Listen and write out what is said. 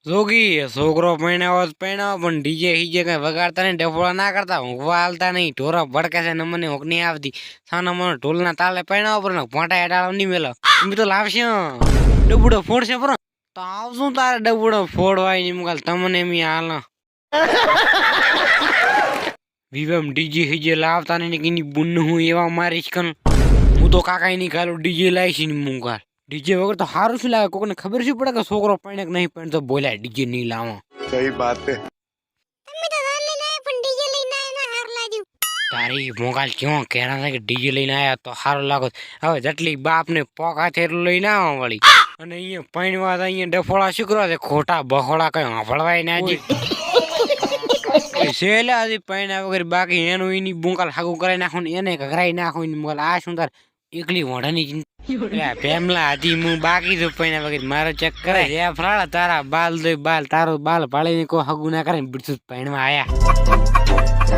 જોગી છોકરો પૈણાવો પૈણાવો પણ ડીજે હીજે કઈ વગાડતા નહીં, ડફોળા ના કરતા, ઊંઘવા હાલતા નહીં, ઢોરા ભડકે છે ને મને ઊંઘ નહીં આવતી. સાના મને ઢોલના તાલે પૈણાવો પર ભોંટા હેડાળો નહીં મેલો. તમે તો લાવશે ડબુડો ફોડશે પર તો આવશું તારે ડબુડો ફોડવાય નહીં મુકાલ તમને એમ હાલ વિવમ ડીજે હીજે લાવતા નહીં કે બુન હું એવા મારીશ કન હું તો કાકા નહીં ખાલું ડીજે લાવીશ ને મુકાલ. ડીજે વગર તો સારું શું લાગે, કોઈને ખબર શું પડે કે છોકરો પૈણે કે નહીં પૈણે તો બોલ્યા ડીજે નહીં લાવો. સહી બાત હે. તારી મોગાલ કેવો કહેણા થાય કે ડીજે લઈને આયા તો સારું લાગો. હવે જેટલી બાપ ને પોકા છે એટલું લઈને આવો વળી. અને અહીંયા પૈણવા અહીંયા ડફોળા શું કરવા છે, ખોટા બખોડા કઈ સાંભળવાય ના હજી સેલા હજી પૈણા વગર બાકી એનું એની બુંકાલ હાગું કરાવી નાખું ને એને ઘરાઈ નાખું ને મોગાલ આ શું તાર એકલી મોઢાની ચિંતા પેમલા હજી હું બાકી છું પૈણા વગર મારો ચેક કરે જે ફરાળા તારા બાલ દોય બાલ તારો બાલ પાડીને કોઈ હગું ના કરે બીજું પૈણમાં આયા.